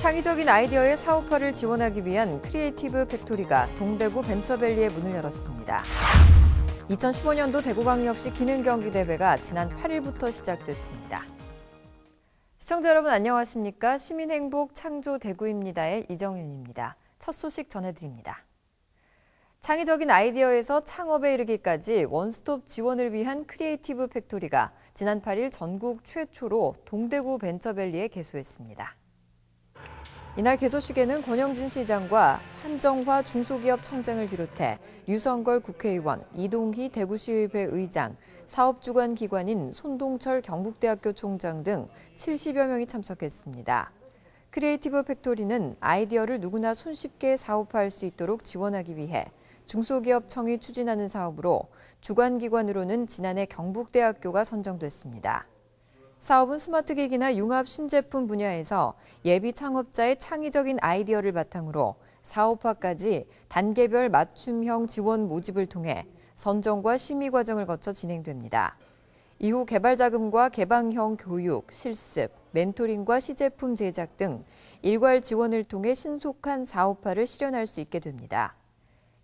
창의적인 아이디어의 사업화를 지원하기 위한 크리에이티브 팩토리가 동대구 벤처밸리에 문을 열었습니다. 2015년도 대구광역시 기능경기대회가 지난 8일부터 시작됐습니다. 시청자 여러분 안녕하십니까? 시민행복 창조 대구입니다의 이정윤입니다. 첫 소식 전해드립니다. 창의적인 아이디어에서 창업에 이르기까지 원스톱 지원을 위한 크리에이티브 팩토리가 지난 8일 전국 최초로 동대구 벤처밸리에 개소했습니다. 이날 개소식에는 권영진 시장과 한정화 중소기업청장을 비롯해 류성걸 국회의원, 이동희 대구시의회 의장, 사업주관기관인 손동철 경북대학교 총장 등 70여 명이 참석했습니다. 크리에이티브 팩토리는 아이디어를 누구나 손쉽게 사업화할 수 있도록 지원하기 위해 중소기업청이 추진하는 사업으로 주관기관으로는 지난해 경북대학교가 선정됐습니다. 사업은 스마트기기나 융합 신제품 분야에서 예비 창업자의 창의적인 아이디어를 바탕으로 사업화까지 단계별 맞춤형 지원 모집을 통해 선정과 심의 과정을 거쳐 진행됩니다. 이후 개발 자금과 개방형 교육, 실습, 멘토링과 시제품 제작 등 일괄 지원을 통해 신속한 사업화를 실현할 수 있게 됩니다.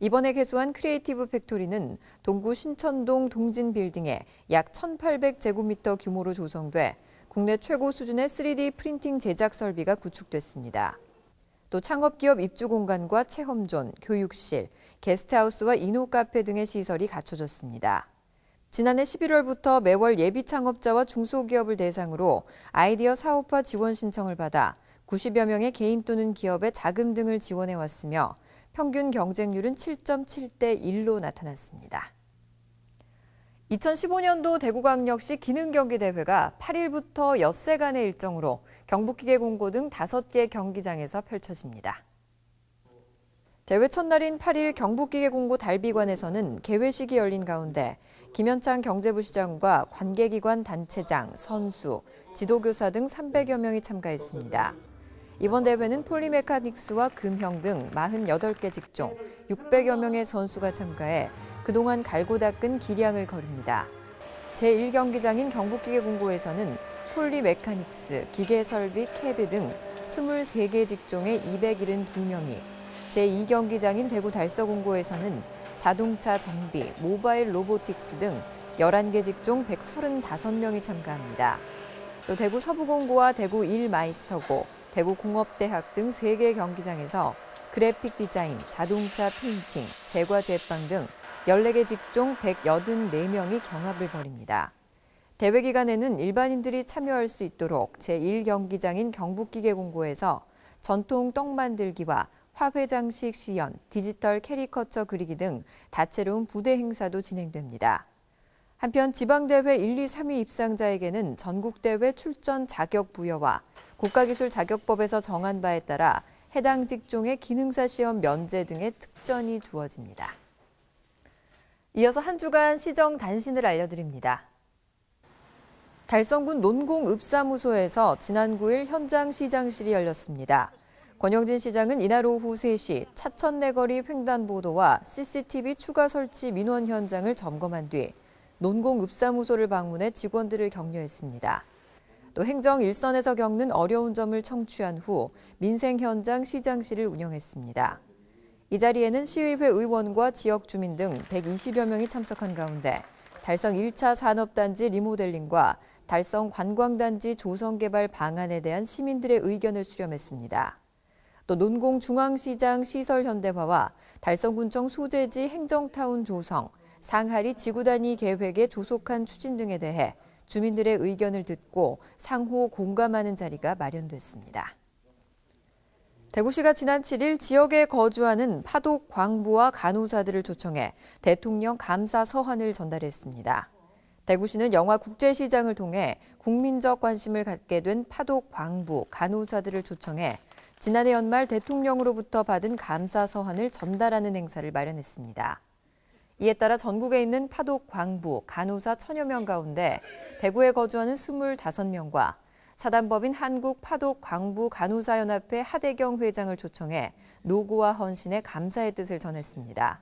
이번에 개소한 크리에이티브 팩토리는 동구 신천동 동진빌딩에 약 1,800제곱미터 규모로 조성돼 국내 최고 수준의 3D 프린팅 제작 설비가 구축됐습니다. 또 창업기업 입주 공간과 체험존, 교육실, 게스트하우스와 이노카페 등의 시설이 갖춰졌습니다. 지난해 11월부터 매월 예비 창업자와 중소기업을 대상으로 아이디어 사업화 지원 신청을 받아 90여 명의 개인 또는 기업의 자금 등을 지원해왔으며 평균 경쟁률은 7.7대 1로 나타났습니다. 2015년도 대구광역시 기능경기대회가 8일부터 엿새간의 일정으로 경북기계공고 등 5개 경기장에서 펼쳐집니다. 대회 첫날인 8일 경북기계공고 달비관에서는 개회식이 열린 가운데 김현창 경제부시장과 관계기관 단체장, 선수, 지도교사 등 300여 명이 참가했습니다. 이번 대회는 폴리메카닉스와 금형 등 48개 직종, 600여 명의 선수가 참가해 그동안 갈고 닦은 기량을 거릅니다. 제1경기장인 경북기계공고에서는 폴리메카닉스, 기계설비, 캐드 등 23개 직종의 272명이, 제2경기장인 대구달서공고에서는 자동차 정비, 모바일 로보틱스 등 11개 직종 135명이 참가합니다. 또 대구 서부공고와 대구 일마이스터고, 대구공업대학 등 3개 경기장에서 그래픽 디자인, 자동차 페인팅, 제과 제빵 등 14개 직종 184명이 경합을 벌입니다. 대회 기간에는 일반인들이 참여할 수 있도록 제1경기장인 경북기계공고에서 전통 떡 만들기와 화훼장식 시연, 디지털 캐리커처 그리기 등 다채로운 부대 행사도 진행됩니다. 한편 지방대회 1, 2, 3위 입상자에게는 전국대회 출전 자격 부여와 국가기술자격법에서 정한 바에 따라 해당 직종의 기능사 시험 면제 등의 특전이 주어집니다. 이어서 한 주간 시정 단신을 알려드립니다. 달성군 논공읍사무소에서 지난 9일 현장 시장실이 열렸습니다. 권영진 시장은 이날 오후 3시 차천내거리 횡단보도와 CCTV 추가 설치 민원 현장을 점검한 뒤 논공읍사무소를 방문해 직원들을 격려했습니다. 또 행정 일선에서 겪는 어려운 점을 청취한 후 민생 현장 시장실을 운영했습니다. 이 자리에는 시의회 의원과 지역 주민 등 120여 명이 참석한 가운데 달성 1차 산업단지 리모델링과 달성 관광단지 조성개발 방안에 대한 시민들의 의견을 수렴했습니다. 또 논공중앙시장 시설 현대화와 달성군청 소재지 행정타운 조성, 상하리 지구단위 계획의 조속한 추진 등에 대해 주민들의 의견을 듣고 상호 공감하는 자리가 마련됐습니다. 대구시가 지난 7일 지역에 거주하는 파독 광부와 간호사들을 초청해 대통령 감사 서한을 전달했습니다. 대구시는 영화 국제시장을 통해 국민적 관심을 갖게 된 파독 광부, 간호사들을 초청해 지난해 연말 대통령으로부터 받은 감사 서한을 전달하는 행사를 마련했습니다. 이에 따라 전국에 있는 파독 광부, 간호사 1000여 명 가운데 대구에 거주하는 25명과 사단법인 한국파독광부간호사연합회 하대경 회장을 초청해 노고와 헌신에 감사의 뜻을 전했습니다.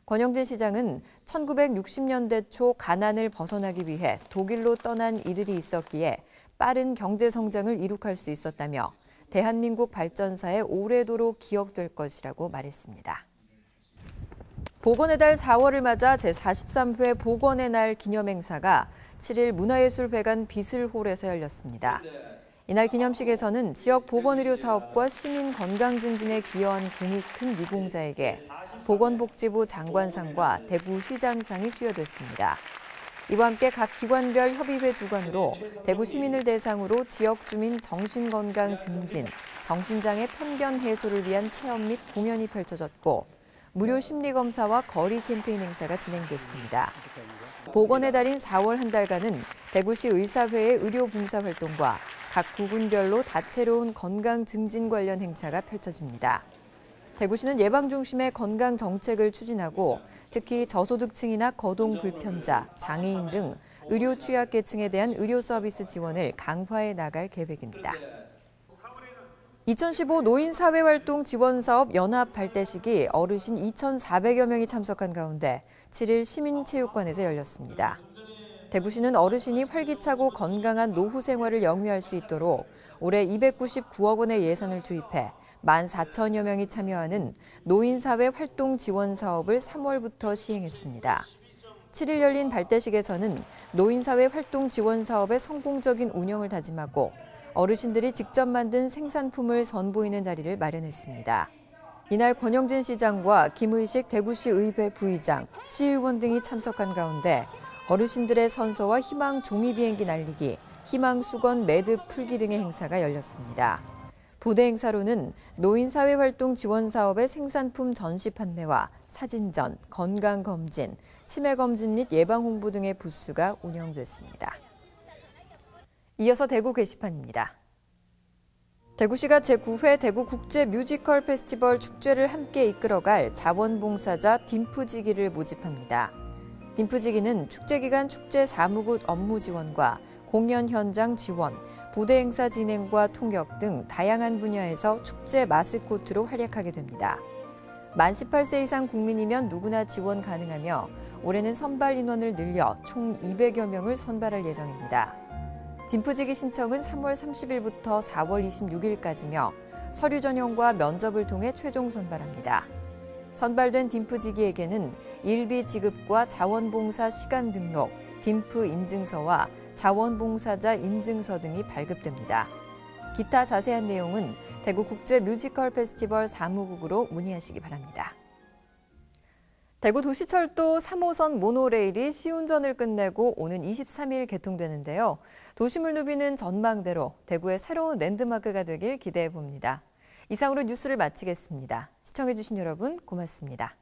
권영진 시장은 1960년대 초 가난을 벗어나기 위해 독일로 떠난 이들이 있었기에 빠른 경제 성장을 이룩할 수 있었다며 대한민국 발전사에 오래도록 기억될 것이라고 말했습니다. 보건의 달 4월을 맞아 제43회 보건의 날 기념행사가 7일 문화예술회관 비슬홀에서 열렸습니다. 이날 기념식에서는 지역 보건의료 사업과 시민 건강 증진에 기여한 공이 큰 유공자에게 보건복지부 장관상과 대구시장상이 수여됐습니다. 이와 함께 각 기관별 협의회 주관으로 대구 시민을 대상으로 지역 주민 정신건강 증진, 정신장애 편견 해소를 위한 체험 및 공연이 펼쳐졌고 무료 심리검사와 거리 캠페인 행사가 진행됐습니다. 보건의 달인 4월 한 달간은 대구시 의사회의 의료봉사활동과 각 구군별로 다채로운 건강 증진 관련 행사가 펼쳐집니다. 대구시는 예방 중심의 건강 정책을 추진하고 특히 저소득층이나 거동 불편자, 장애인 등 의료 취약계층에 대한 의료 서비스 지원을 강화해 나갈 계획입니다. 2015 노인사회활동 지원사업 연합 발대식이 어르신 2,400여 명이 참석한 가운데 7일 시민체육관에서 열렸습니다. 대구시는 어르신이 활기차고 건강한 노후 생활을 영위할 수 있도록 올해 299억 원의 예산을 투입해 14,000여 명이 참여하는 노인사회 활동 지원 사업을 3월부터 시행했습니다. 7일 열린 발대식에서는 노인사회 활동 지원 사업의 성공적인 운영을 다짐하고 어르신들이 직접 만든 생산품을 선보이는 자리를 마련했습니다. 이날 권영진 시장과 김의식 대구시 의회 부의장, 시의원 등이 참석한 가운데 어르신들의 선서와 희망 종이 비행기 날리기, 희망 수건 매듭 풀기 등의 행사가 열렸습니다. 부대 행사로는 노인사회활동 지원 사업의 생산품 전시 판매와 사진전, 건강검진, 치매검진 및 예방홍보 등의 부스가 운영됐습니다. 이어서 대구 게시판입니다. 대구시가 제9회 대구 국제 뮤지컬 페스티벌 축제를 함께 이끌어갈 자원봉사자 딤프지기를 모집합니다. 딤프지기는 축제 기간 축제 사무국 업무 지원과 공연 현장 지원, 부대 행사 진행과 통역 등 다양한 분야에서 축제 마스코트로 활약하게 됩니다. 만 18세 이상 국민이면 누구나 지원 가능하며 올해는 선발 인원을 늘려 총 200여 명을 선발할 예정입니다. 딤프지기 신청은 3월 30일부터 4월 26일까지며 서류 전형과 면접을 통해 최종 선발합니다. 선발된 딤프지기에게는 일비 지급과 자원봉사 시간 등록, 딤프 인증서와 자원봉사자 인증서 등이 발급됩니다. 기타 자세한 내용은 대구 국제 뮤지컬 페스티벌 사무국으로 문의하시기 바랍니다. 대구 도시철도 3호선 모노레일이 시운전을 끝내고 오는 23일 개통되는데요. 도심을 누비는 전망대로 대구의 새로운 랜드마크가 되길 기대해 봅니다. 이상으로 뉴스를 마치겠습니다. 시청해주신 여러분 고맙습니다.